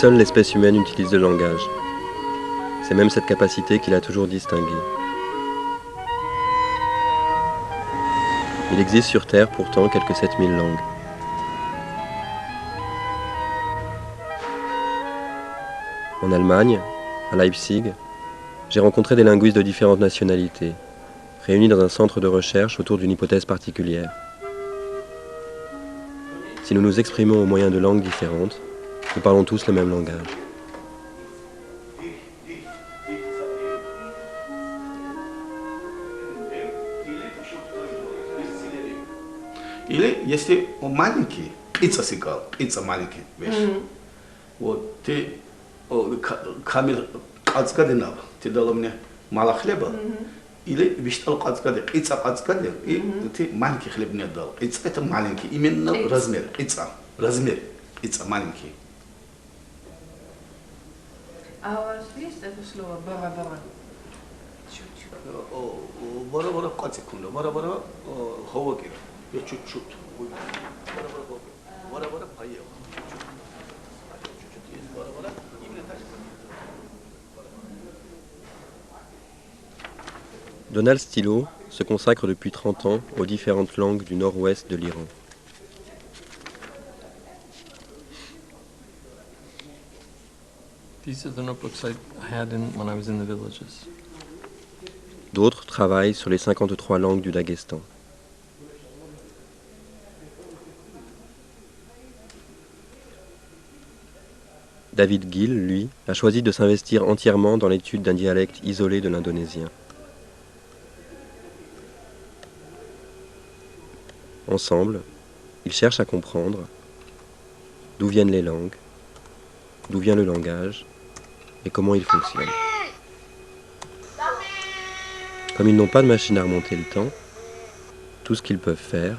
Seule l'espèce humaine utilise le langage. C'est même cette capacité qui l'a toujours distinguée. Il existe sur Terre pourtant quelques 7000 langues. En Allemagne, à Leipzig, j'ai rencontré des linguistes de différentes nationalités, réunis dans un centre de recherche autour d'une hypothèse particulière. Si nous nous exprimons au moyen de langues différentes, nous parlons tous le même langage. Или если он маленький, птица сикал, птица маленький, видишь? Вот ты камер кацкадинав, ты дала мне мало хлеба, или виштал кацкади, птица кацкади, и ты маленький хлеб мне дал. Это маленький, именно размер, размер, птица маленький. А у вас есть это слово бара-бара? Чуть-чуть. Бара-бара кацикунда, бара-бара ховакир. Я чуть-чуть. Бара-бара поел. Чуть-чуть есть бара-бара. Donald Stilo se consacre depuis 30 ans aux différentes langues du nord-ouest de l'Iran. These are the notebooks I had when I was in the villages. D'autres travaillent sur les 53 langues du Daghestan. David Gill, lui, a choisi de s'investir entièrement dans l'étude d'un dialecte isolé de l'indonésien. Ensemble, ils cherchent à comprendre d'où viennent les langues, d'où vient le langage et comment il fonctionne. Comme ils n'ont pas de machine à remonter le temps, tout ce qu'ils peuvent faire,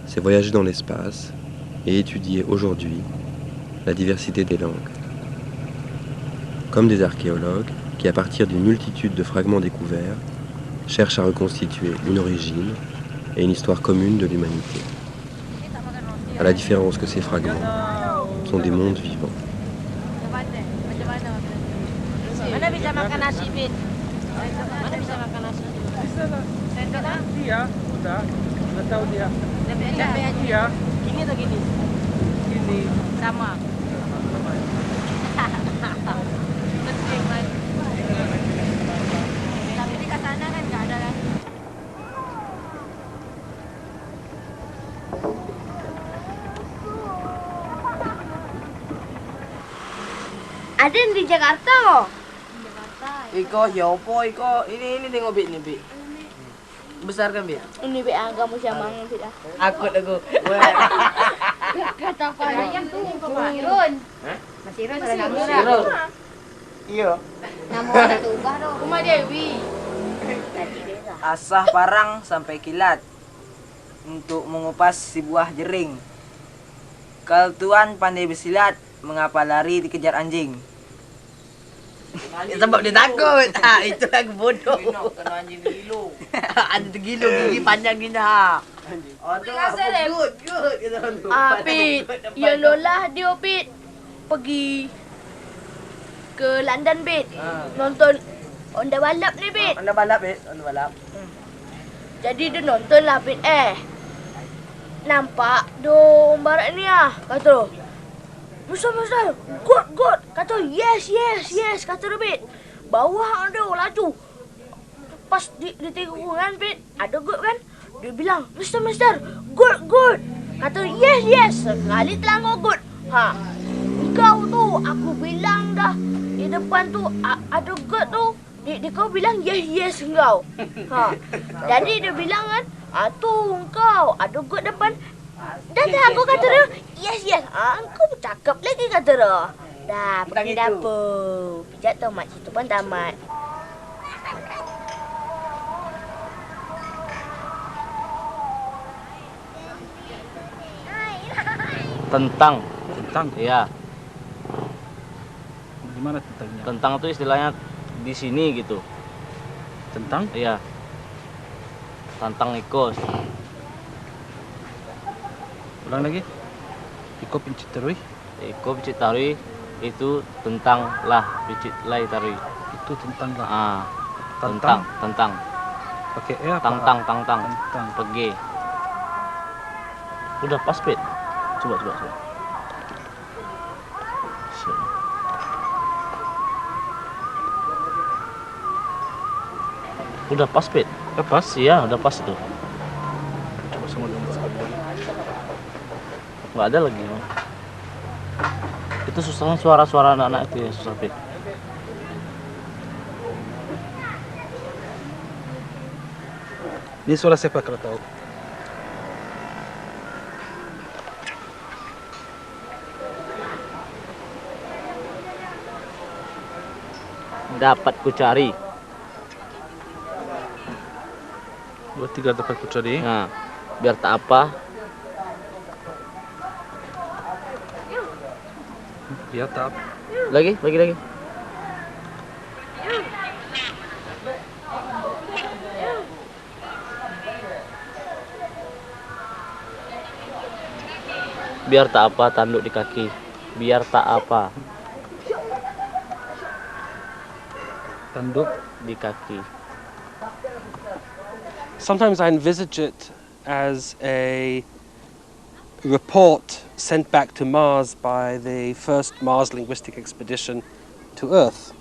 c'est voyager dans l'espace et étudier aujourd'hui la diversité des langues. Comme des archéologues qui, à partir d'une multitude de fragments découverts, cherchent à reconstituer une origine et une histoire commune de l'humanité. À la différence que ces fragments sont des mondes vivants. Mana bisa makan nasi, Fit? Mana bisa makan nasi? Dia, udah tahu dia. Dia. Gini atau gini? Gini. Sama. Tapi di sana kan nggak ada kan? Ada yang di Jakarta kok. Iko yopo, Iko ini tengok Bit nih, Bit. Besar kan, Bit? Ini be kamu sama Bit ah. Aku. Kata Pak Ayam tuh Mas Irun. Mas Irun ada nama. Irun. Iya. Nama udah ubah dong. Rumah Dewi. Asah parang sampai kilat untuk mengupas si buah jering. Kalau Tuan pandai bersilat, mengapa lari dikejar anjing? Sebab dia takut. Itu lagu bodoh. Kena anjing gilo. Ada tergilo gigi panjang gini ha. Good. Pit, ya Lola dia Pit pergi ke London Pit. Nonton Onda Balap ni Pit. Anda balap, Bit. Anda balap. Jadi dia nonton lah Pit nampak dong barat ni kata Besar, good. Kata yes, kata dia Pit. Bawah ada laju. Pas di tengok kan Pit, ada good kan? Dia bilang, Mister, good. Kata yes. Sekali telangor good. Kau tu, aku bilang dah di depan tu ada good tu. Dia kau bilang yes kau. Jadi dia bilang kan, tu kau ada good depan. Dan aku kata dia, yes. Kau bercakap lagi kata dia. Dah, pergi dapur. Pijat tu mak situ pun tamat. Tentang. Iya. Gimana tentangnya? Tentang itu istilahnya di sini gitu. Tentang? Iya. Tantang ikos. Ulang lagi. Iko pincitarui. Iko pincitarui Itu tentang lah, picit lai tari. Itu tentang lah. Ah, Tentang? tentang. Pakai e apa? Tantang. Tentang. Pege. Udah pas, Pit. Coba. Udah pas, Pit. Udah pas? Iya, udah pas itu. Coba semua dulu sekali. Nggak ada lagi. Itu susahnya suara-suara anak-anak itu ya, susah, Pit. Ini suara siapa kalau tahu? Dapat ku cari. 2, 3 dapat ku cari. Nah, biar tak apa. Ya tak. Lagi. Biar tak apa tanduk di kaki. Biar tak apa Tanduk di kaki. Sometimes I envisage it as a report sent back to Mars by the first Mars linguistic expedition to Earth.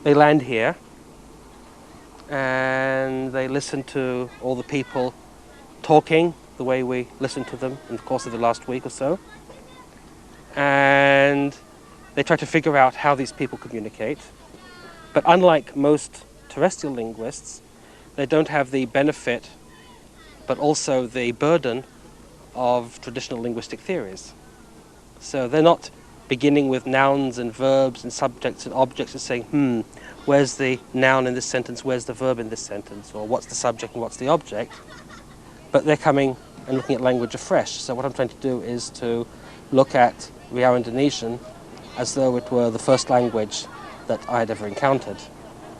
They land here and they listen to all the people talking the way we listened to them in the course of the last week or so. And they try to figure out how these people communicate. But unlike most terrestrial linguists, they don't have the benefit, but also the burden of traditional linguistic theories. So they're not beginning with nouns and verbs and subjects and objects and saying, where's the noun in this sentence, where's the verb in this sentence, or what's the subject and what's the object. But they're coming and looking at language afresh. So what I'm trying to do is to look at Riau Indonesian as though it were the first language that I had ever encountered.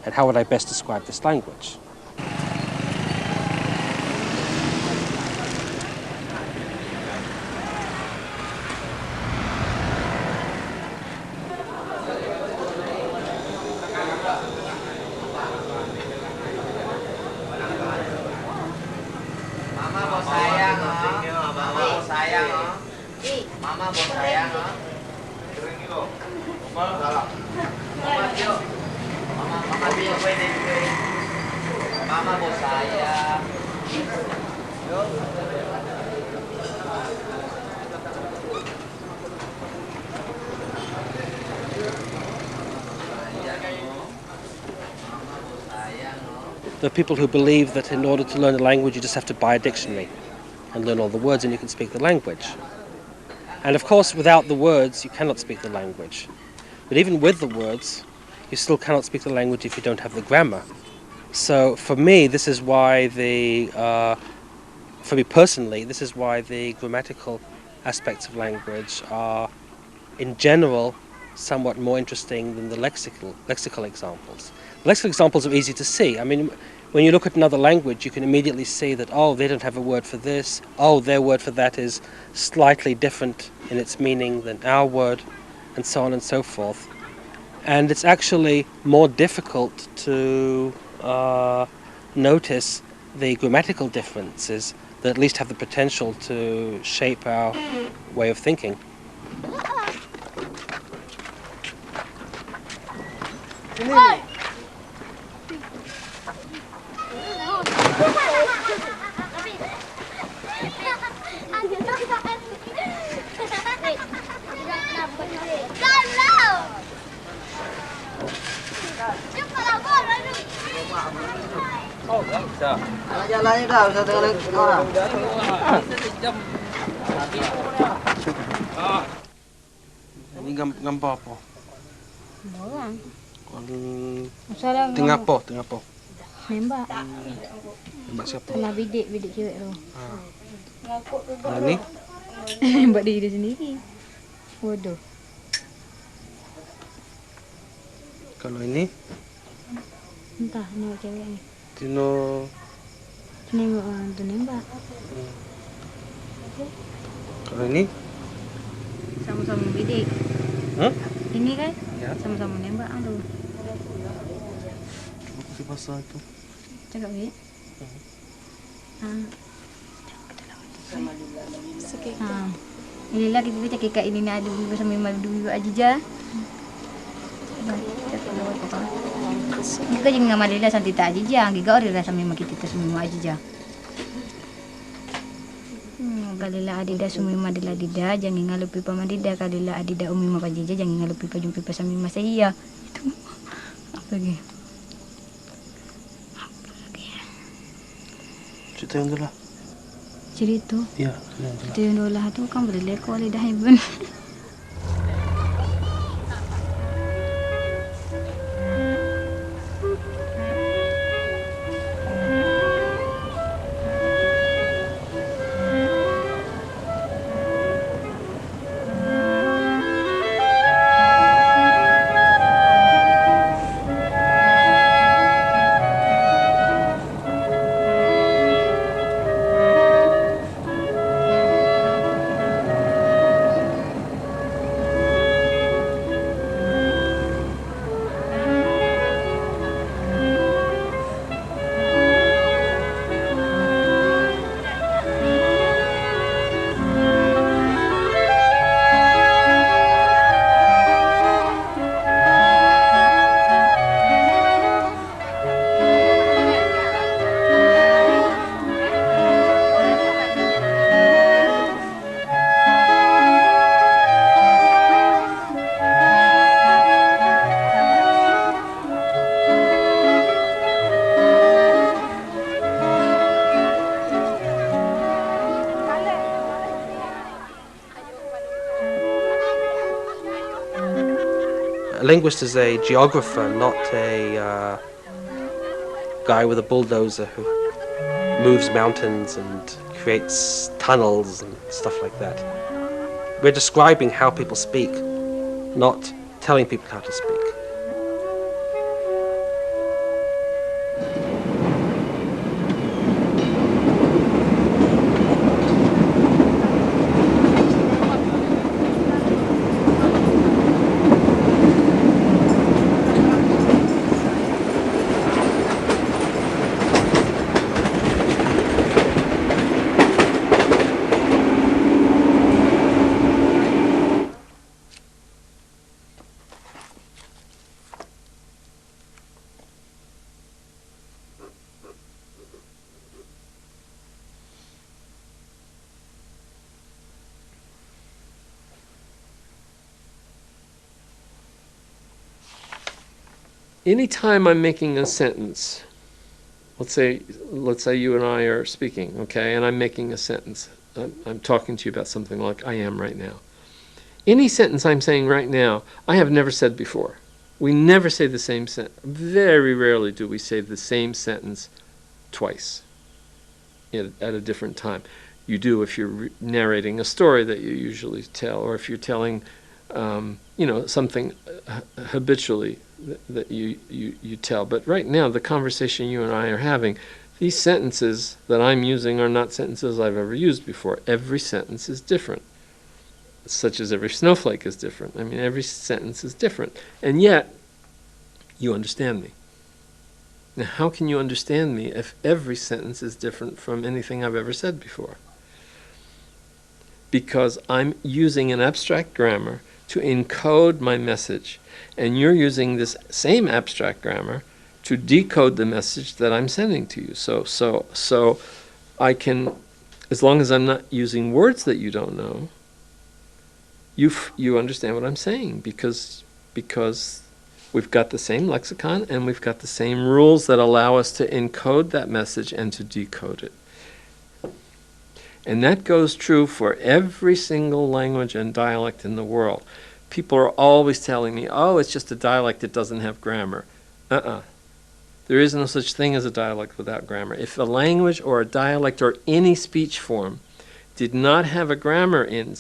And how would I best describe this language? There are people who believe that in order to learn a language you just have to buy a dictionary and learn all the words and you can speak the language. And of course without the words you cannot speak the language. But even with the words you still cannot speak the language if you don't have the grammar. So for me this is why for me personally this is why the grammatical aspects of language are in general somewhat more interesting than the lexical examples. The lexical examples are easy to see. I mean, when you look at another language, you can immediately see that, oh, they don't have a word for this, oh, their word for that is slightly different in its meaning than our word, and so on and so forth. And it's actually more difficult to notice the grammatical differences that at least have the potential to shape our way of thinking. Jalannya dah bisa dengan orang. Ini gambar apa? Orang. Tengah apa? Nembak. Nembak siapa? Sama bidik cewek tu. Nah, ini? Nembak diri dia sendiri. Bodoh. Kalau ini? Entah, nembak cewek ni. Tino. Nembak orang tu nembak. Kalau ini? Sama-sama bidik. Hah? Ini kan Ya. sama-sama nembak tuh. Coba kasih bahasa itu. Cakap ni. Inilah kita cakap kat ini ada dua sama dua ajija. Kita jangan malila santi tak ajija, kita ori rasa memang kita semua ajija. Kalila adida sumi madila dida jangan ngalupi pamadida kalila adida umi mapajija jangan ngalupi pajumpi pasami masaya. Itu apa lagi? Cerita yang itulah. Cerita? Iya, cerita yang itulah tu kan boleh lekor lidah hebat. A linguist is a geographer, not a guy with a bulldozer who moves mountains and creates tunnels and stuff like that. We're describing how people speak, not telling people how to speak. Anytime I'm making a sentence, let's say you and I are speaking, okay, and I'm making a sentence. I'm talking to you about something like I am right now. Any sentence I'm saying right now, I have never said before. We never say the same sentence. Very rarely do we say the same sentence twice at a different time. You do if you're narrating a story that you usually tell, or if you're telling, something habitually that you tell. But right now, the conversation you and I are having, these sentences that I'm using are not sentences I've ever used before. Every sentence is different, such as every snowflake is different. I mean, every sentence is different. And yet, you understand me. Now, how can you understand me if every sentence is different from anything I've ever said before? Because I'm using an abstract grammar to encode my message, and you're using this same abstract grammar to decode the message that I'm sending to you. So I can, as long as I'm not using words that you don't know, you understand what I'm saying, because we've got the same lexicon and we've got the same rules that allow us to encode that message and to decode it. And that goes true for every single language and dialect in the world. People are always telling me, oh, it's just a dialect that doesn't have grammar. There is no such thing as a dialect without grammar. If a language or a dialect or any speech form did not have a grammar an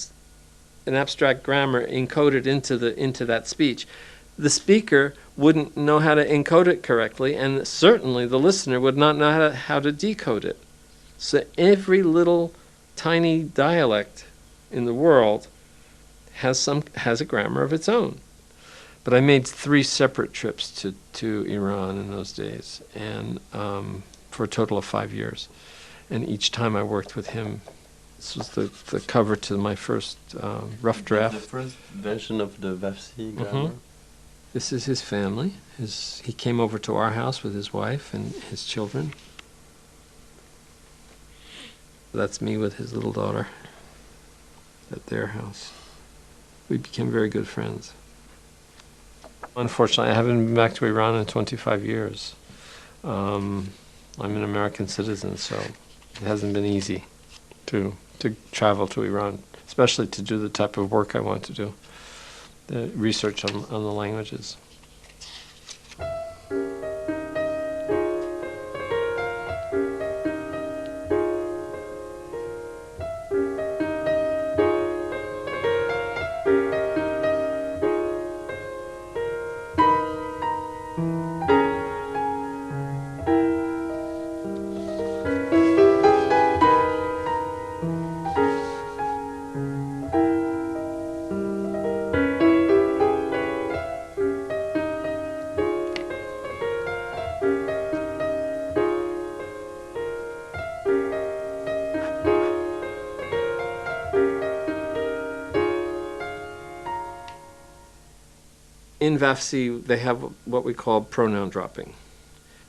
abstract grammar encoded into that speech, the speaker wouldn't know how to encode it correctly, and certainly the listener would not know how to decode it. So every little tiny dialect in the world has a grammar of its own. But I made 3 separate trips to Iran in those days, and for a total of 5 years. And each time I worked with him. This was the cover to my first rough draft. The first version of the Vafsi grammar. This is his family. He came over to our house with his wife and his children. That's me with his little daughter at their house. We became very good friends. Unfortunately, I haven't been back to Iran in 25 years. I'm an American citizen, so it hasn't been easy to travel to Iran, especially to do the type of work I want to do, the research on the languages. In Vafsi, they have what we call pronoun dropping.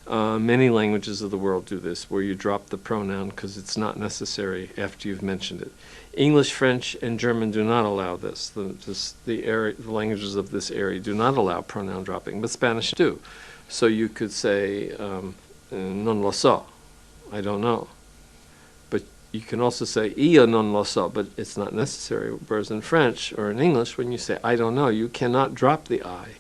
Many languages of the world do this, where you drop the pronoun because it's not necessary after you've mentioned it. English, French, and German do not allow this. The languages of this area do not allow pronoun dropping, but Spanish do. So you could say, non lo so, I don't know. But you can also say, io non lo so, but it's not necessary. Whereas in French or in English, when you say, I don't know, you cannot drop the I.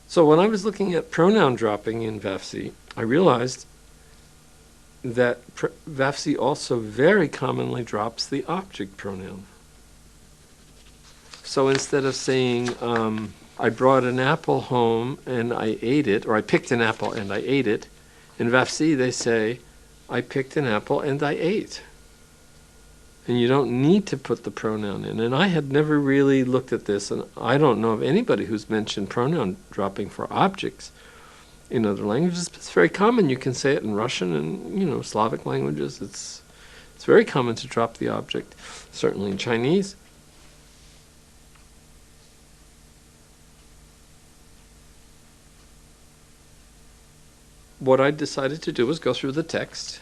So when I was looking at pronoun dropping in Vafsi, I realized that Vafsi also very commonly drops the object pronoun. So instead of saying, I brought an apple home and I ate it, or I picked an apple and I ate it, in Vafsi they say, I picked an apple and I ate. And you don't need to put the pronoun in. And I had never really looked at this, and I don't know of anybody who's mentioned pronoun dropping for objects in other languages. It's very common. You can say it in Russian and, Slavic languages. It's very common to drop the object, certainly in Chinese. What I decided to do was go through the text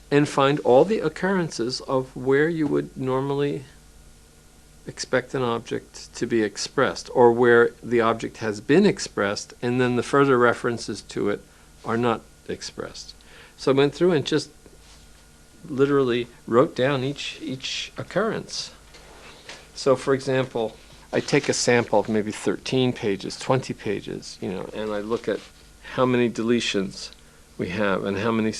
and find all the occurrences of where you would normally expect an object to be expressed, or where the object has been expressed and then the further references to it are not expressed. So I went through and just literally wrote down each occurrence. So for example, I take a sample of maybe 13 pages, 20 pages, and I look at how many deletions we have and how many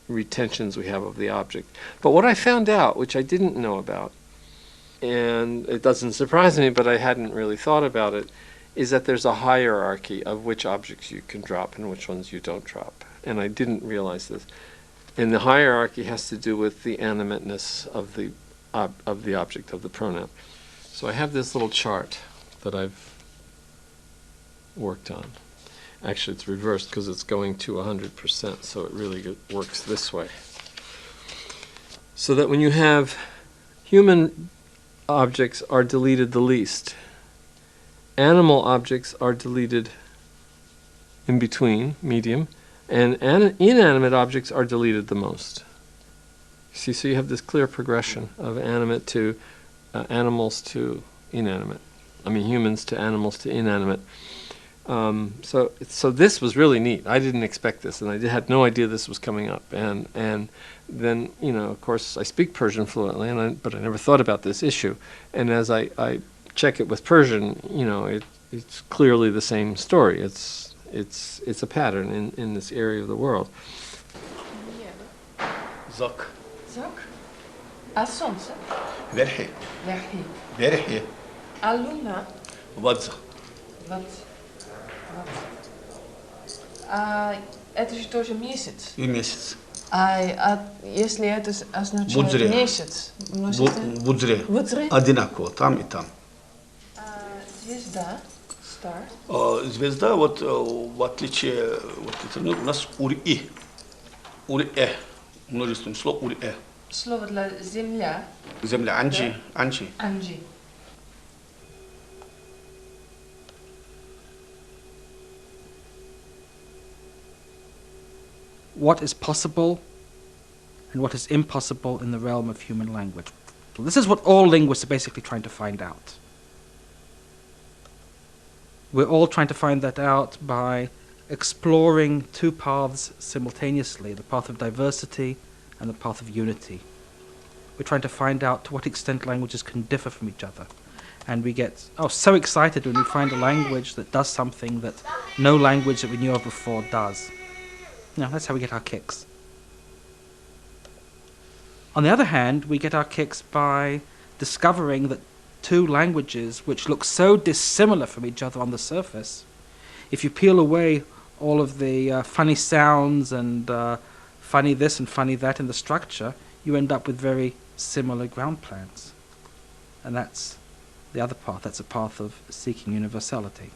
retentions we have of the object. But what I found out, which I didn't know about, and it doesn't surprise me, but I hadn't really thought about it, is that there's a hierarchy of which objects you can drop and which ones you don't drop. And I didn't realize this. And the hierarchy has to do with the animateness of the object, of the pronoun. So I have this little chart that I've worked on. Actually, it's reversed because it's going to 100%, so it really works this way. So that when you have human objects are deleted the least, animal objects are deleted in between, medium, and inanimate objects are deleted the most. See, so you have this clear progression of animate to animals to inanimate. Humans to animals to inanimate. So this was really neat. I didn't expect this, and I had no idea this was coming up. And then, of course, I speak Persian fluently, but I never thought about this issue. And as I check it with Persian, it's clearly the same story. It's a pattern in this area of the world. Zak. Zak? Assonse? Verhi. Verhi. Verhi. Aluna? Wat? Это тоже месяц. И месяц. Если это означает месяц, Вудзре. Одинаково, там и там. Звезда. Star. Звезда, вот в отличие у нас ури, множественное слово ури. Слово для земля. Земля, анджи. Анджи. What is possible and what is impossible in the realm of human language. So this is what all linguists are basically trying to find out. We're all trying to find that out by exploring two paths simultaneously, the path of diversity and the path of unity. We're trying to find out to what extent languages can differ from each other. And we get so excited when we find a language that does something that no language that we knew of before does. That's how we get our kicks. On the other hand, we get our kicks by discovering that two languages which look so dissimilar from each other on the surface, if you peel away all of the funny sounds and funny this and funny that in the structure, you end up with very similar ground plans. And that's the other path. That's a path of seeking universality.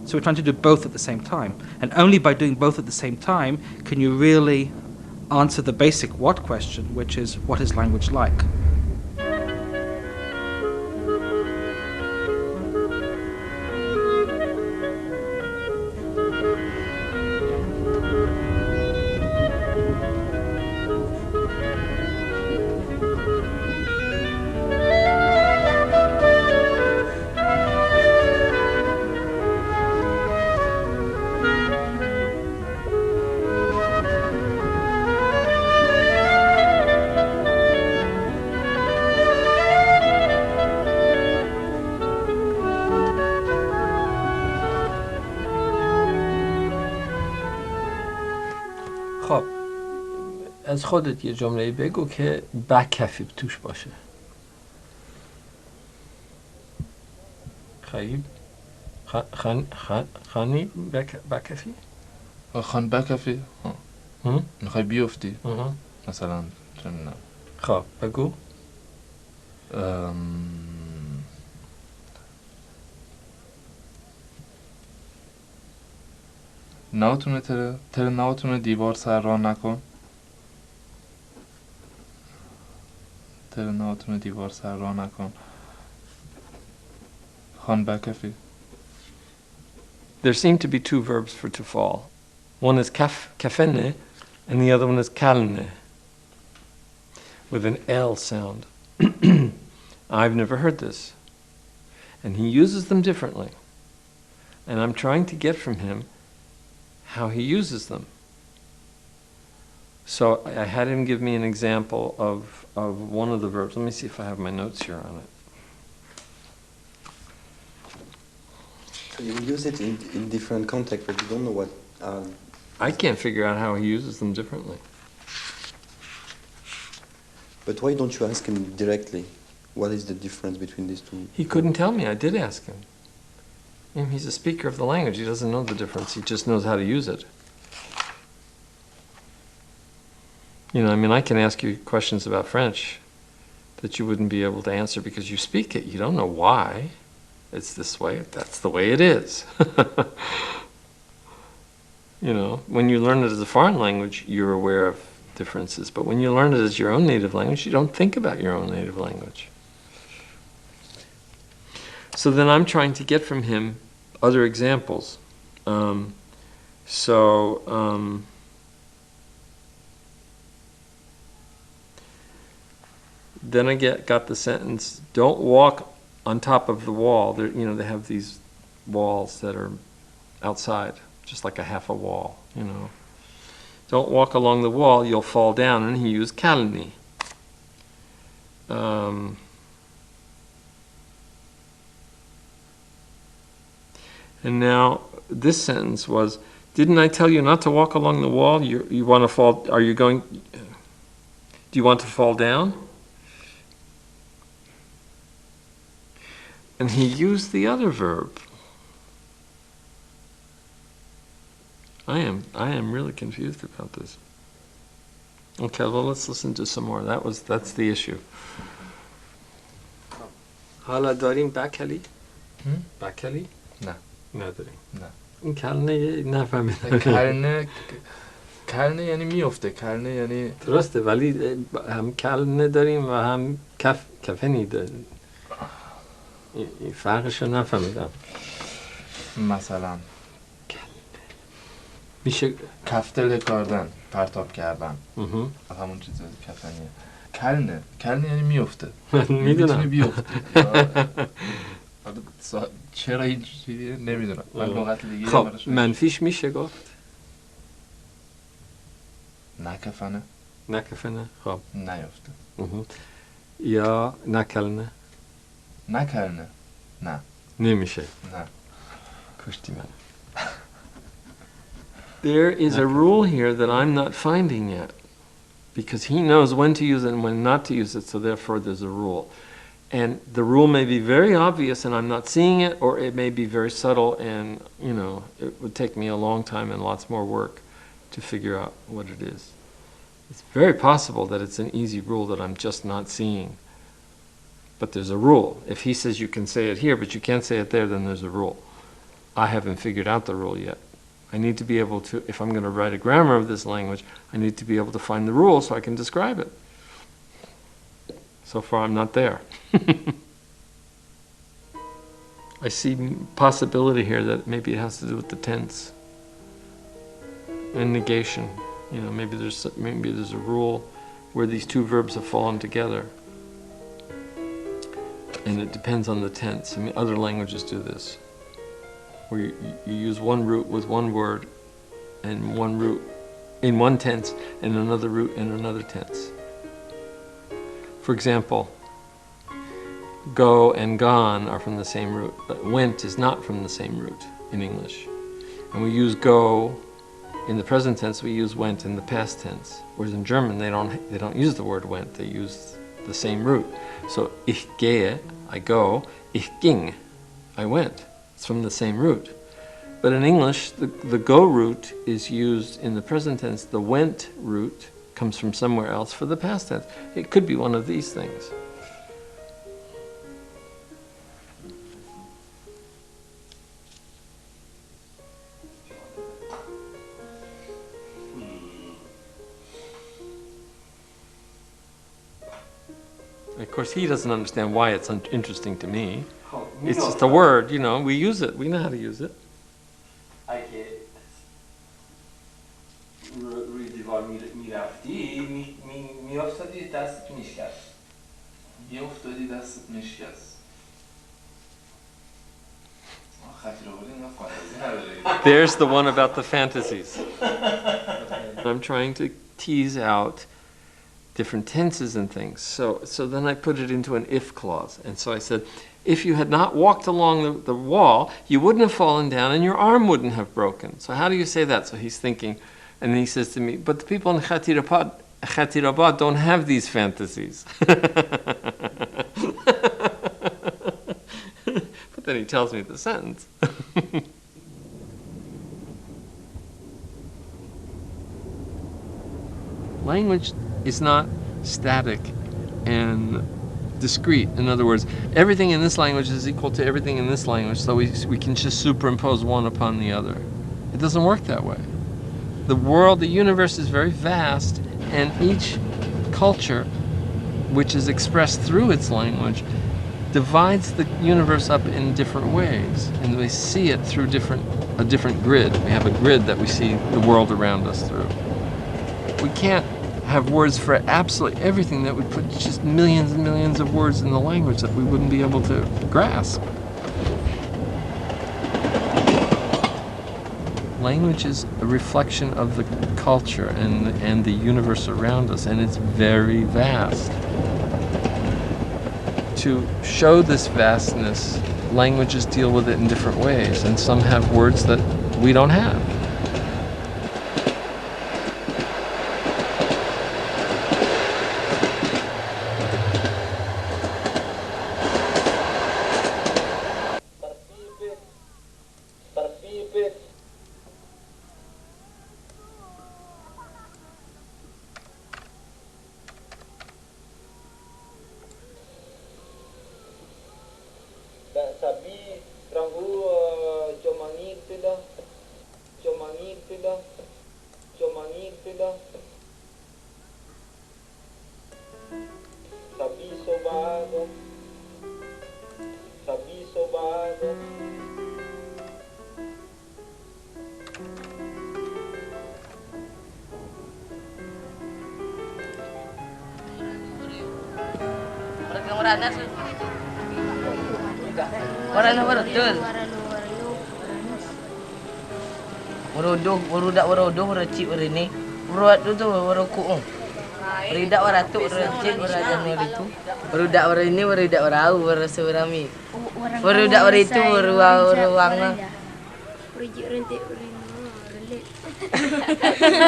So we're trying to do both at the same time. And only by doing both at the same time can you really answer the basic what question, which is, what is language like? خب از خودت یه جمله بگو که بکفی توش باشه. خیلی خانی بکفی؟ خان بکفی؟ میخوای بیفتی؟ مثلا چندم. خب بگو. ناتونه تر ناتونه دیوار سر راه نکن. تر ناتونه دیوار سر راه نکن. خان بکفی. There seem to be two verbs for to fall. One is kafenne and the other one is kalne with an L sound. I've never heard this. And he uses them differently. And I'm trying to get from him how he uses them. So I had him give me an example of one of the verbs. Let me see if I have my notes here on it. So you use it in different contexts, but you don't know what... I can't figure out how he uses them differently. But why don't you ask him directly? What is the difference between these two? He couldn't tell me. I did ask him. He's a speaker of the language. He doesn't know the difference. He just knows how to use it. I can ask you questions about French that you wouldn't be able to answer because you speak it. You don't know why. It's this way. That's the way it is. When you learn it as a foreign language, you're aware of differences. But when you learn it as your own native language, you don't think about your own native language. So then I'm trying to get from him other examples. Then I got the sentence, don't walk on top of the wall. They have these walls that are outside, just like a half a wall, Don't walk along the wall, you'll fall down. And he used kalni. And now this sentence was, didn't I tell you not to walk along the wall? You want to fall, do you want to fall down? And he used the other verb. I am really confused about this. Okay, well let's listen to some more. That's the issue. حالا داریم بکلی؟ بکلی؟ نه نداریم. نه. این کلنه نفهمیدم. کلنه یعنی میفته، کلنه یعنی درسته، ولی هم کلنه داریم و هم کفنی داریم. این فرقش رو نفهمیدم. مثلا میشه کفتل کردن، پرتاب کردن، همون چیز کفنیه. کلنه یعنی میفته. میدونم. بیفته. چرا اینجوریه نمیدونم. من لغت دیگه خب منفیش میشه گفت؟ نکفنه. نکفنه. خب نیفته. یا نکلنه. نکلنه. نه. نمیشه. نه. کشتی من. There is a rule here that I'm not finding yet, because he knows when to use it and when not to use it, so therefore there's a rule. And the rule may be very obvious and I'm not seeing it, or it may be very subtle and, you know, it would take me a long time and lots more work to figure out what it is. It's very possible that it's an easy rule that I'm just not seeing. But there's a rule. If he says you can say it here, but you can't say it there, then there's a rule. I haven't figured out the rule yet. I need to be able to, if I'm going to write a grammar of this language, I need to be able to find the rule so I can describe it. So far, I'm not there. I see possibility here that maybe it has to do with the tense and negation. You know, maybe there's a rule where these two verbs have fallen together, and it depends on the tense. I mean, other languages do this, where you use one root with one word, and one root in one tense, and another root in another tense. For example, go and gone are from the same root, but went is not from the same root in English. And we use go in the present tense, we use went in the past tense. Whereas in German, they don't use the word went, they use the same root. So ich gehe, I go, ich ging, I went. It's from the same root. But in English, the go root is used in the present tense. The went root comes from somewhere else for the past tense. It could be one of these things. Of course, he doesn't understand why it's interesting to me. It's just a word, you know, we use it, we know how to use it. روی دیوار میرفتی میافتادی دستت میشکست. میافتادی دستت میشکست. There's the one about the fantasies. I'm trying to tease out different tenses and things. So then I put it into an if clause. And so I said, if you had not walked along the wall, you wouldn't have fallen down and your arm wouldn't have broken. So how do you say that? So he's thinking, and then he says to me, but the people in Khatirabad don't have these fantasies. But then he tells me the sentence. Language is not static and discrete. In other words, everything in this language is equal to everything in this language, so we can just superimpose one upon the other. It doesn't work that way. The world, the universe is very vast, and each culture, which is expressed through its language, divides the universe up in different ways, and we see it through a different grid. We have a grid that we see the world around us through. We can't have words for absolutely everything. That would put just millions and millions of words in the language that we wouldn't be able to grasp. Language is a reflection of the culture and the universe around us, and it's very vast. To show this vastness, languages deal with it in different ways, and some have words that we don't have. Warna betul. Warodoh, warudak warodoh, waracik warini. Waruat tu waroku. Waridak waratu, waracik warajan waritu. Warudak warini, warudak warau, warasurami. Warudak waritu, waruang.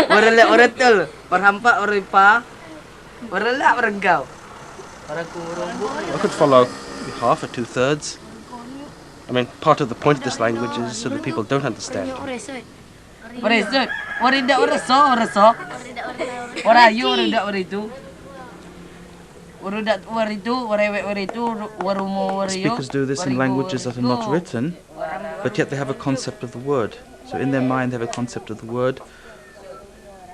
Warelek waratul, warhampak waripa. Warelak warengau. I could follow half or 2/3. I mean, part of the point of this language is so that people don't understand. Waresut, waridak waraso. Warayu warudak waritu. Warudak waritu, warewek waritu, warumo wariyo. Speakers do this in languages that are not written, but yet they have a concept of the word. So in their mind they have a concept of the word,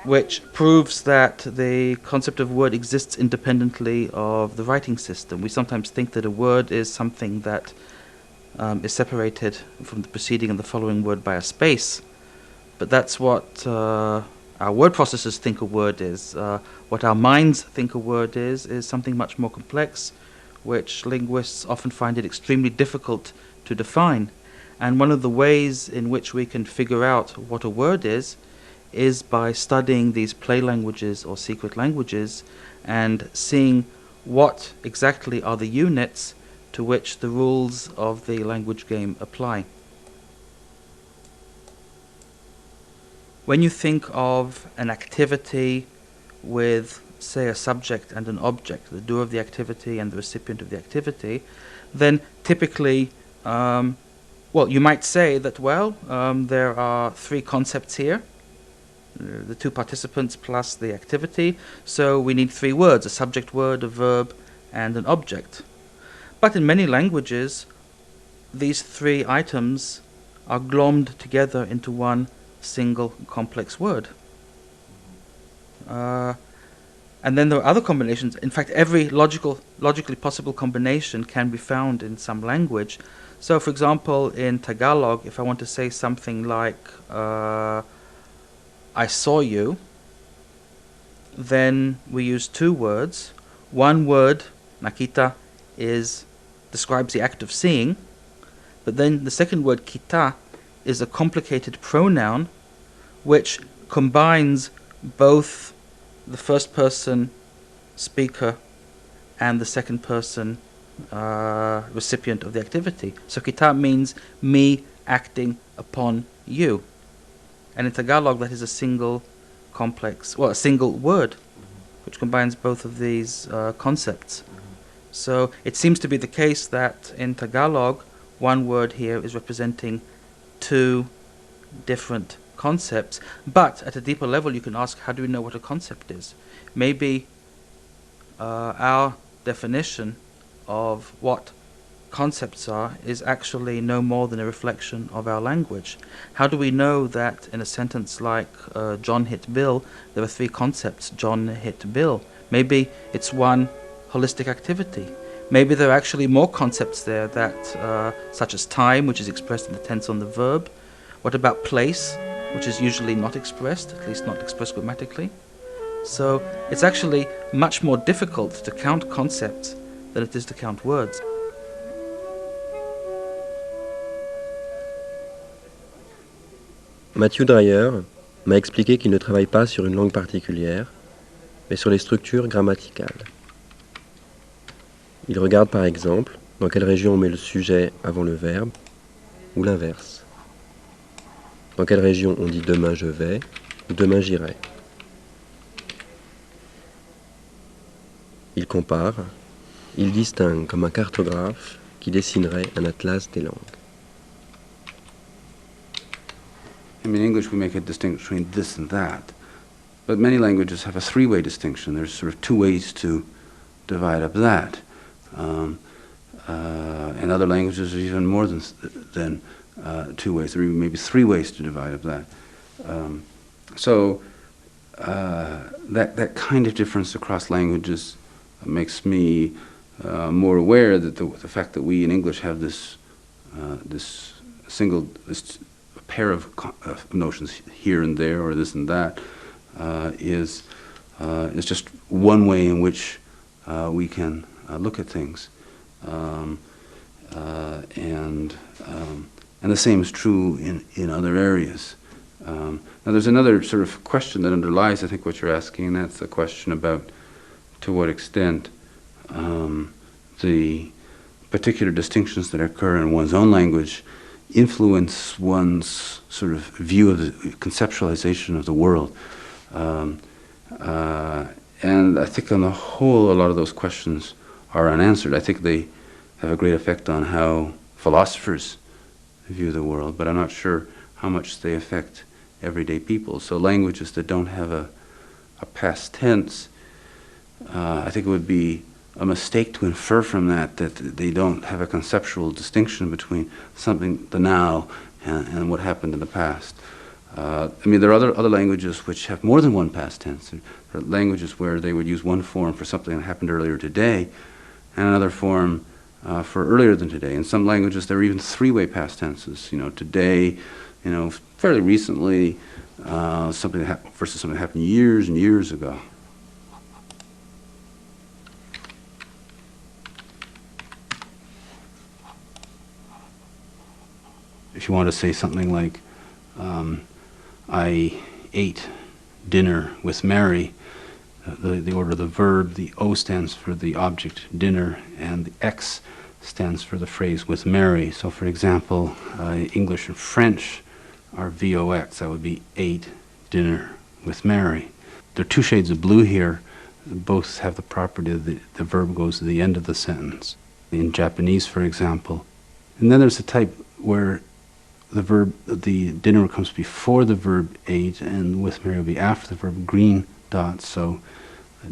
which proves that the concept of word exists independently of the writing system. We sometimes think that a word is something that is separated from the preceding and the following word by a space, but that's what our word processors think a word is. What our minds think a word is something much more complex, which linguists often find it extremely difficult to define. And one of the ways in which we can figure out what a word is by studying these play languages or secret languages and seeing what exactly are the units to which the rules of the language game apply. When you think of an activity with, say, a subject and an object, the doer of the activity and the recipient of the activity, then typically, you might say that, there are three concepts here, the two participants plus the activity, so we need three words, a subject word, a verb, and an object. But in many languages, these three items are glommed together into one single complex word. And then there are other combinations. In fact, every logically possible combination can be found in some language. So, for example, in Tagalog, if I want to say something like, I saw you, then we use two words. One word, nakita, describes the act of seeing, but then the second word, kita, is a complicated pronoun which combines both the first person speaker and the second person recipient of the activity. So kita means me acting upon you. And in Tagalog that is a single word which combines both of these concepts. So it seems to be the case that in Tagalog one word here is representing two different concepts, but at a deeper level you can ask, how do we know what a concept is? Maybe our definition of what concepts are is actually no more than a reflection of our language. How do we know that in a sentence like John hit Bill, there are three concepts, John hit Bill? Maybe it's one holistic activity. Maybe there are actually more concepts there that, such as time, which is expressed in the tense on the verb. What about place, which is usually not expressed, at least not expressed grammatically? So it's actually much more difficult to count concepts than it is to count words. Matthew Dreyer m'a expliqué qu'il ne travaille pas sur une langue particulière, mais sur les structures grammaticales. Il regarde par exemple dans quelle région on met le sujet avant le verbe, ou l'inverse. Dans quelle région on dit demain je vais, ou demain j'irai. Il compare, il distingue comme un cartographe qui dessinerait un atlas des langues. In English we make a distinction between this and that, but many languages have a three-way distinction. There's sort of two ways to divide up that. In other languages there's even more than two ways. There are maybe three ways to divide up that. So that kind of difference across languages makes me more aware that the fact that we in English have this pair of notions here and there, or this and that, is just one way in which we can look at things, and the same is true in other areas. Now there's another sort of question that underlies, I think, what you're asking, and that's the question about to what extent the particular distinctions that occur in one's own language influence one's sort of view of the conceptualization of the world. And I think on the whole, a lot of those questions are unanswered. I think they have a great effect on how philosophers view the world, but I'm not sure how much they affect everyday people. So languages that don't have a past tense, I think it would be a mistake to infer from that they don't have a conceptual distinction between something, the now, and what happened in the past. I mean, there are other languages which have more than one past tense. There are languages where they would use one form for something that happened earlier today, and another form for earlier than today. In some languages, there are even three-way past tenses. You know, today, you know, fairly recently, something that happened versus something that happened years and years ago. If you want to say something like, I ate dinner with Mary, the order of the verb, the O stands for the object dinner, and the X stands for the phrase with Mary. So for example, English and French are VOX, that would be ate dinner with Mary. There are two shades of blue here. Both have the property that the verb goes to the end of the sentence. In Japanese, for example. And then there's a type where the dinner comes before the verb ate, and with Mary will be after the verb, green dots. So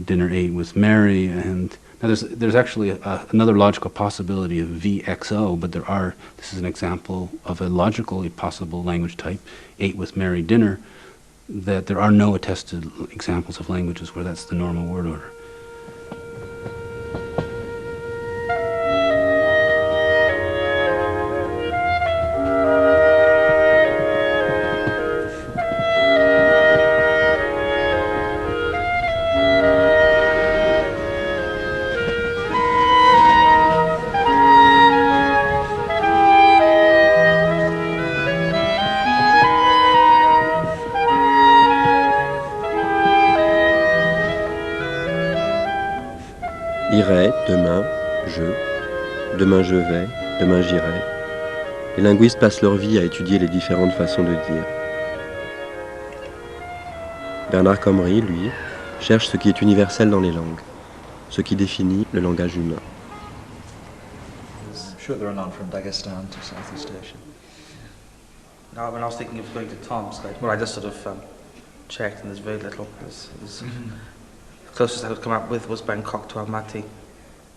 dinner ate with Mary, and now there's actually another logical possibility of VXO, but this is an example of a logically possible language type, ate with Mary dinner, that there are no attested examples of languages where that's the normal word order. Irai, demain, demain je vais, demain j'irai. Les linguistes passent leur vie à étudier les différentes façons de dire. Bernard Comrie, lui, cherche ce qui est universel dans les langues, ce qui définit le langage humain. I'm sure there are none from Dagestan to Southeast Asia. Now, when I was thinking of going to Tomsk, well, I just sort of checked, and there's very little. The closest I could come up with was Bangkok to Almaty.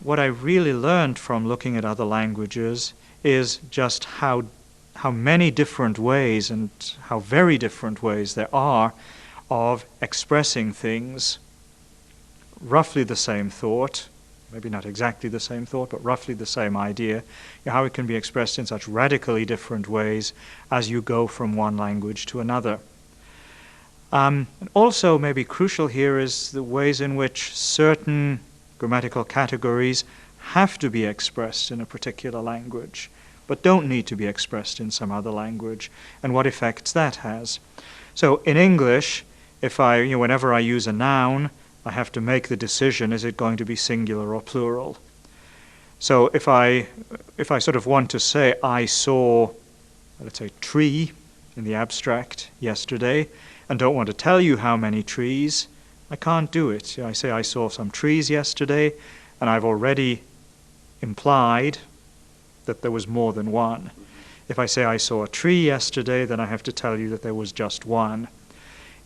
What I really learned from looking at other languages is just how many different ways and how very different ways there are of expressing things. Roughly the same thought, maybe not exactly the same thought, but roughly the same idea, how it can be expressed in such radically different ways as you go from one language to another. And also maybe crucial here is the ways in which certain grammatical categories have to be expressed in a particular language, but don't need to be expressed in some other language, and what effects that has. So in English, if whenever I use a noun, I have to make the decision, is it going to be singular or plural? So if I sort of want to say, I saw, let's say, tree in the abstract yesterday, and don't want to tell you how many trees, I can't do it. I say I saw some trees yesterday, and I've already implied that there was more than one. If I say I saw a tree yesterday, then I have to tell you that there was just one.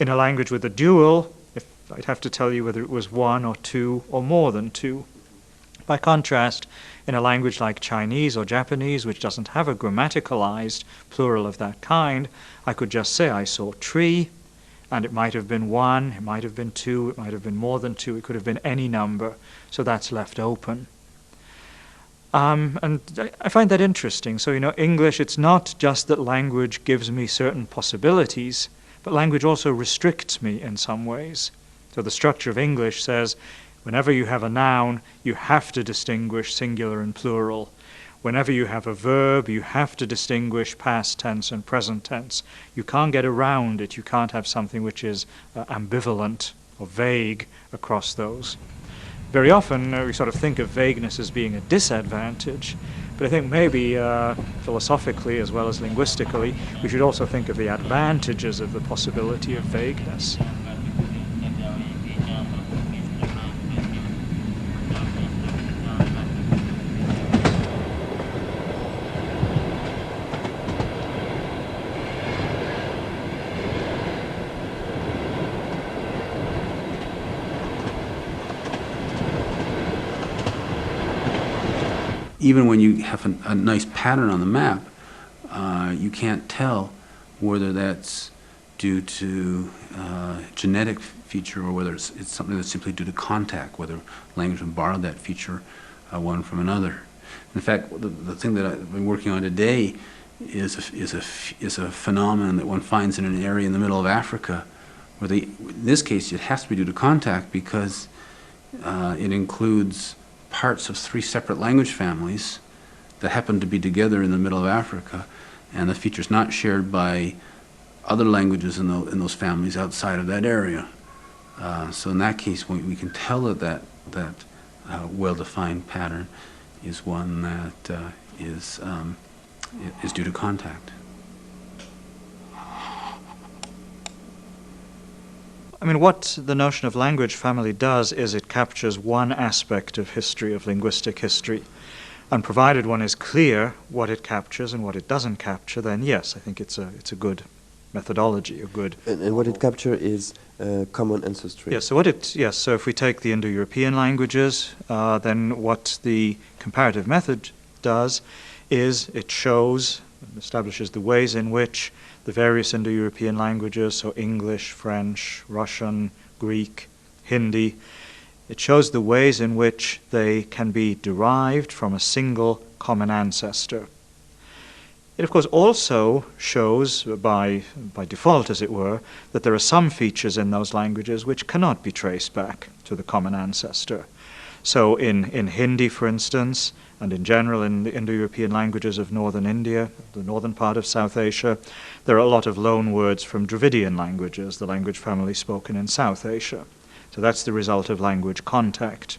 In a language with a dual, I'd have to tell you whether it was one or two or more than two. By contrast, in a language like Chinese or Japanese, which doesn't have a grammaticalized plural of that kind, I could just say I saw tree, And it might have been 1, it might have been 2, it might have been more than 2, it could have been any number, so that's left open. And I find that interesting. So, English, it's not just that language gives me certain possibilities, but language also restricts me in some ways. So the structure of English says, whenever you have a noun, you have to distinguish singular and plural. Whenever you have a verb, you have to distinguish past tense and present tense. You can't get around it. You can't have something which is ambivalent or vague across those. Very often we sort of think of vagueness as being a disadvantage, but I think maybe philosophically as well as linguistically, we should also think of the advantages of the possibility of vagueness. Even when you have a nice pattern on the map, you can't tell whether that's due to genetic feature or whether it's something that's simply due to contact, whether language can borrow that feature one from another. In fact, the thing that I've been working on today is a phenomenon that one finds in an area in the middle of Africa, where in this case it has to be due to contact because it includes parts of 3 separate language families that happen to be together in the middle of Africa, and the feature's not shared by other languages in those families outside of that area. So in that case, we can tell that well-defined pattern is one that is due to contact. I mean, what the notion of language family does is it captures one aspect of history, of linguistic history. And provided one is clear what it captures and what it doesn't capture, then yes, I think it's a good methodology, a good... And what it captures is common ancestry. Yes, so if we take the Indo-European languages, then what the comparative method does is it shows, establishes the ways in which the various Indo-European languages, so English, French, Russian, Greek, Hindi, it shows the ways in which they can be derived from a single common ancestor. It, of course, also shows, by default as it were, that there are some features in those languages which cannot be traced back to the common ancestor. So in Hindi, for instance, and in general in the Indo-European languages of northern India, the northern part of South Asia, there are a lot of loan words from Dravidian languages, the language family spoken in South Asia. So that's the result of language contact.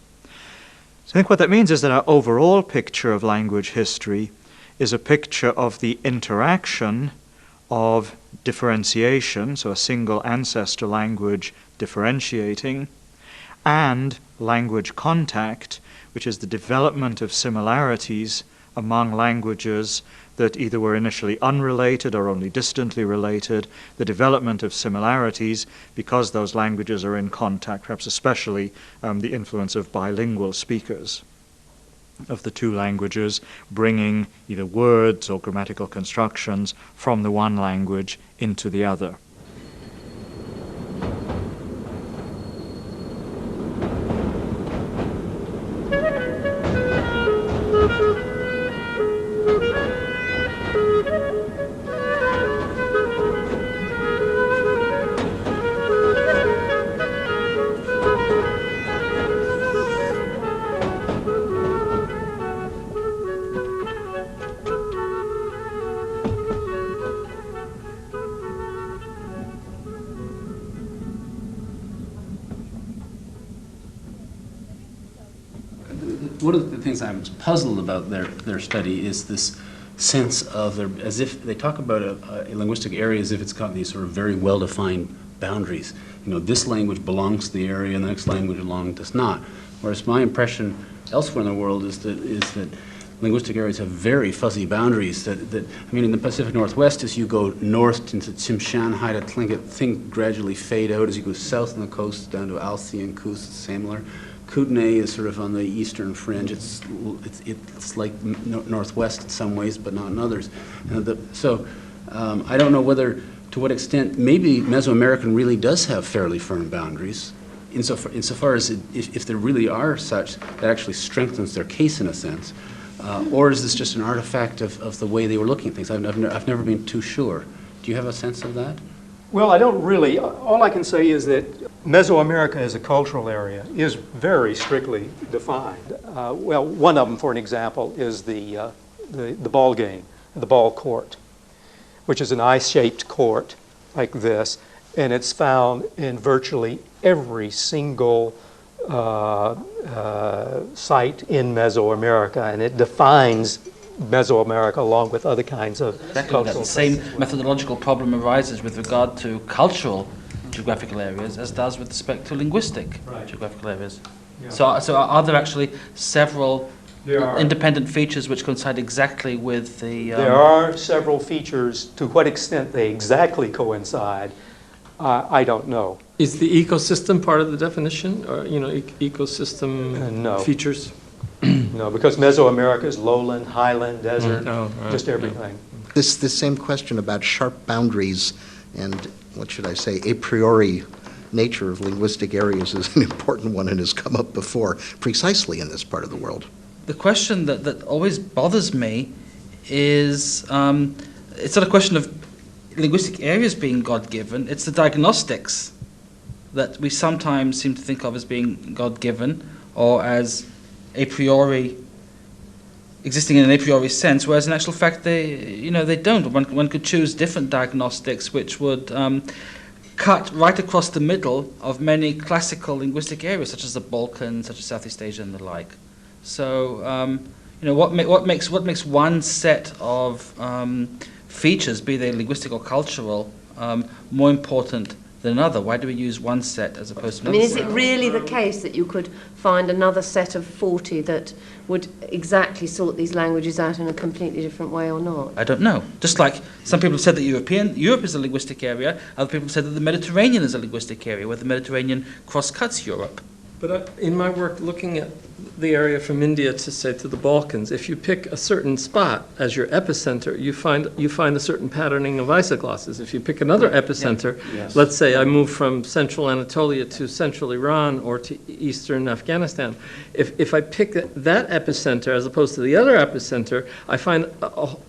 So I think what that means is that our overall picture of language history is a picture of the interaction of differentiation, so a single ancestor language differentiating, and language contact, which is the development of similarities among languages that either were initially unrelated or only distantly related, the development of similarities because those languages are in contact, perhaps especially the influence of bilingual speakers of the 2 languages, bringing either words or grammatical constructions from the one language into the other. One of the things I'm puzzled about their study is this sense of as if they talk about a linguistic area as if it's got these sort of very well-defined boundaries. This language belongs to the area and the next language does not. Whereas my impression elsewhere in the world is that linguistic areas have very fuzzy boundaries. In the Pacific Northwest, as you go north into Tsimshan, Haida, Tlingit, things gradually fade out. As you go south on the coast down to Alsi and Kus, it's similar. Kootenay is sort of on the eastern fringe. It's like northwest in some ways, but not in others. So I don't know to to what extent maybe Mesoamerican really does have fairly firm boundaries, insofar as if there really are such, that actually strengthens their case in a sense, or is this just an artifact of the way they were looking at things? I've never been too sure. Do you have a sense of that? Well, I don't really. All I can say is that Mesoamerica as a cultural area is very strictly defined. Well, one of them, for an example, is the ball game, the ball court, which is an eye-shaped court like this, and it's found in virtually every single site in Mesoamerica, and it defines Mesoamerica along with other kinds of cultural. The same methodological problem arises with regard to cultural geographical areas as does with respect to linguistic geographical areas. Yeah. So are there actually several independent features which coincide exactly with the... There are several features. To what extent they exactly coincide, I don't know. Is the ecosystem part of the definition, or ecosystem features? No, because Mesoamerica is lowland, highland, desert, just everything. This same question about sharp boundaries and, what should I say, a priori nature of linguistic areas is an important one and has come up before, precisely in this part of the world. The question that always bothers me is, it's not a question of linguistic areas being God-given, it's the diagnostics that we sometimes seem to think of as being God-given or as a priori, existing in an a priori sense, whereas in actual fact they don't. One could choose different diagnostics which would cut right across the middle of many classical linguistic areas, such as the Balkans, such as Southeast Asia, and the like. So, what makes one set of features, be they linguistic or cultural, more important than another? Why do we use one set as opposed to another? Is it really the case that you could find another set of 40 that would exactly sort these languages out in a completely different way or not? I don't know. Just like some people have said that Europe is a linguistic area, other people have said that the Mediterranean is a linguistic area, where the Mediterranean cross-cuts Europe. But in my work looking at the area from India to, say, to the Balkans, if you pick a certain spot as your epicenter, you find a certain patterning of isoglosses. If you pick another epicenter, let's say I move from central Anatolia to central Iran or to eastern Afghanistan, if I pick that epicenter as opposed to the other epicenter, I find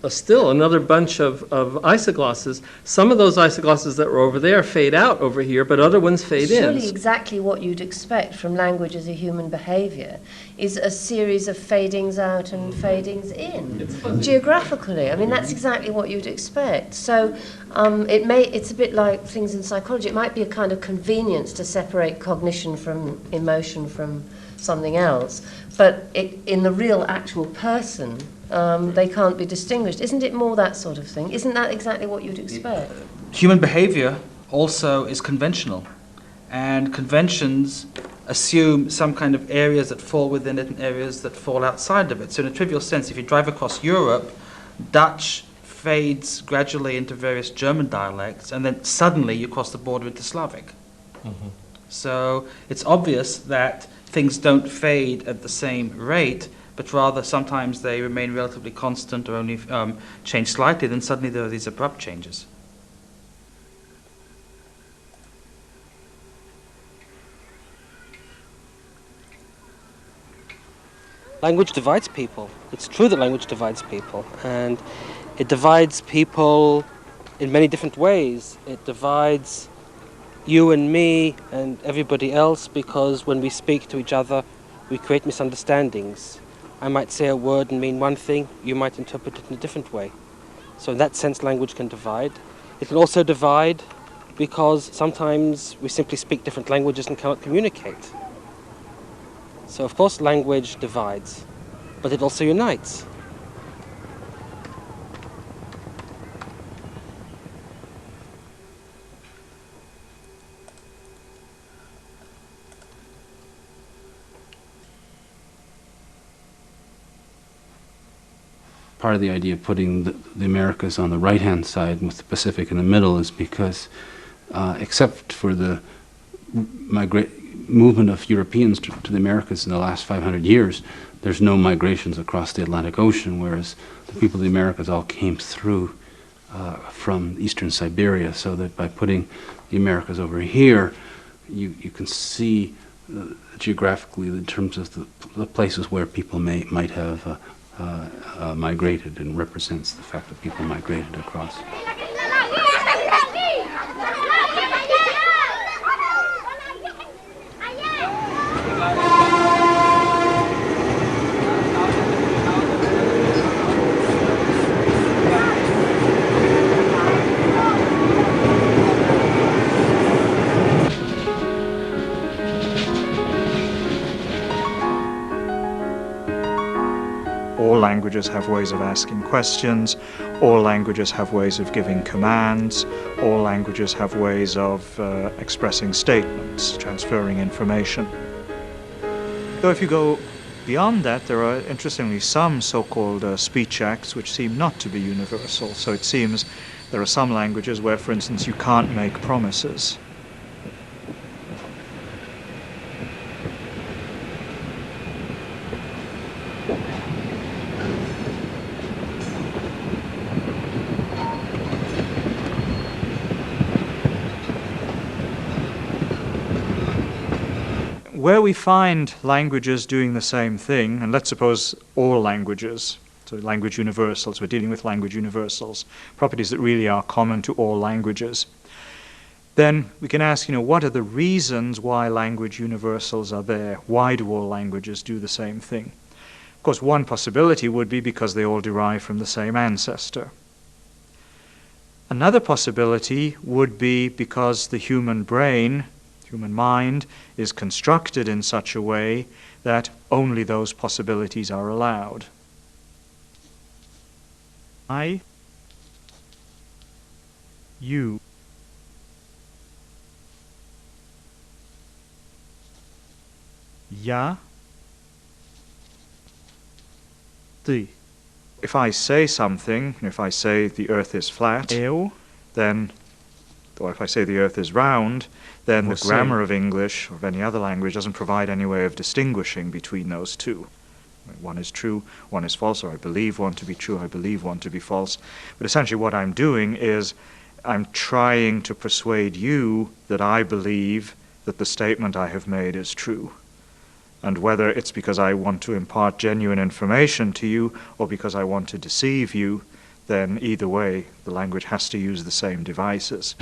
still another bunch of isoglosses. Some of those isoglosses that were over there fade out over here, but other ones fade in. Surely exactly what you'd expect from language as a human behaviour is a series of fadings out and fadings in. Geographically, I mean, that's exactly what you'd expect. So it's a bit like things in psychology. It might be a kind of convenience to separate cognition from emotion from something else, but in the real actual person, they can't be distinguished. Isn't it more that sort of thing? Isn't that exactly what you'd expect? Human behaviour also is conventional, and conventions assume some kind of areas that fall within it and areas that fall outside of it. So in a trivial sense, if you drive across Europe, Dutch fades gradually into various German dialects, and then suddenly you cross the border into Slavic. Mm-hmm. So it's obvious that things don't fade at the same rate, but rather sometimes they remain relatively constant or only change slightly, then suddenly there are these abrupt changes. Language divides people. It's true that language divides people, and it divides people in many different ways. It divides you and me and everybody else because when we speak to each other, we create misunderstandings. I might say a word and mean one thing, you might interpret it in a different way. So in that sense, language can divide. It can also divide because sometimes we simply speak different languages and cannot communicate. So of course language divides, but it also unites. Part of the idea of putting the Americas on the right-hand side with the Pacific in the middle is because, except for the movement of Europeans to the Americas in the last 500 years, there's no migrations across the Atlantic Ocean, whereas the people of the Americas all came through from eastern Siberia, so that by putting the Americas over here, you can see geographically in terms of the places where people might have migrated, and represents the fact that people migrated across. All languages have ways of asking questions, all languages have ways of giving commands, all languages have ways of expressing statements, transferring information. Though if you go beyond that, there are interestingly some so-called speech acts which seem not to be universal. So it seems there are some languages where, for instance, you can't make promises. Where we find languages doing the same thing, and let's suppose all languages, so language universals, we're dealing with language universals, properties that really are common to all languages, then we can ask, what are the reasons why language universals are there? Why do all languages do the same thing? Of course, one possibility would be because they all derive from the same ancestor. Another possibility would be because the human brain, human mind, is constructed in such a way that only those possibilities are allowed. I, you, ja, ty. If I say something, if I say the earth is flat, then, or if I say the earth is round, then the grammar of English or of any other language doesn't provide any way of distinguishing between those two. One is true, one is false, or I believe one to be true, I believe one to be false. But essentially what I'm doing is I'm trying to persuade you that I believe that the statement I have made is true. And whether it's because I want to impart genuine information to you or because I want to deceive you, then either way, the language has to use the same devices.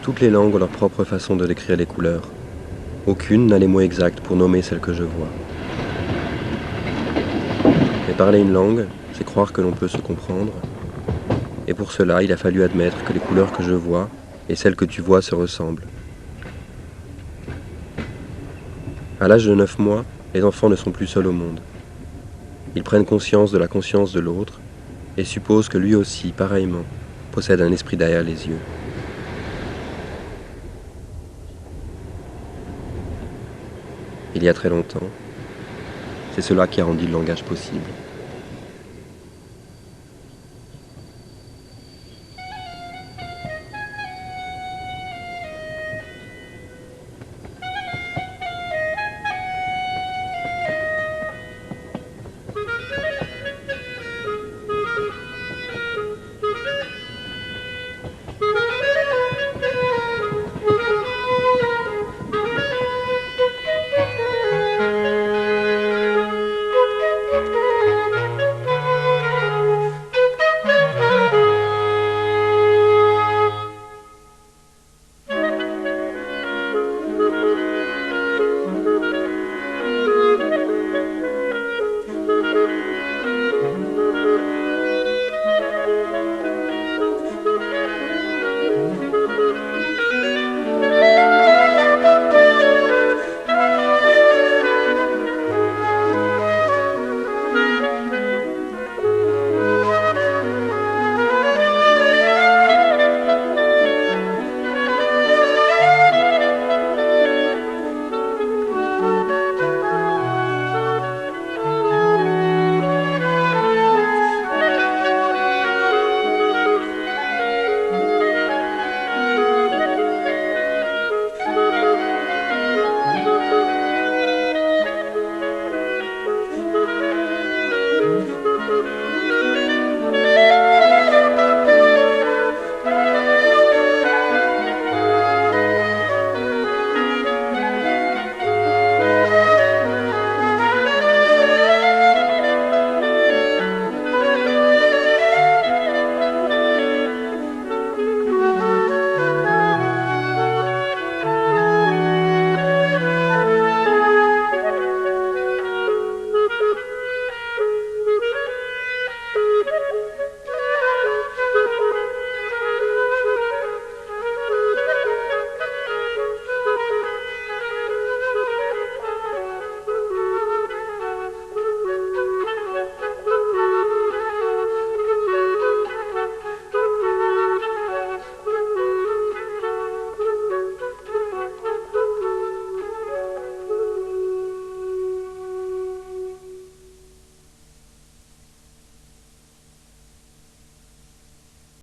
Toutes les langues ont leur propre façon de décrire les couleurs. Aucune n'a les mots exacts pour nommer celles que je vois. Mais parler une langue, c'est croire que l'on peut se comprendre. Et pour cela, il a fallu admettre que les couleurs que je vois et celles que tu vois se ressemblent. À l'âge de 9 mois, les enfants ne sont plus seuls au monde. Ils prennent conscience de la conscience de l'autre et supposent que lui aussi, pareillement, possède un esprit derrière les yeux. Il y a très longtemps, c'est cela qui a rendu le langage possible.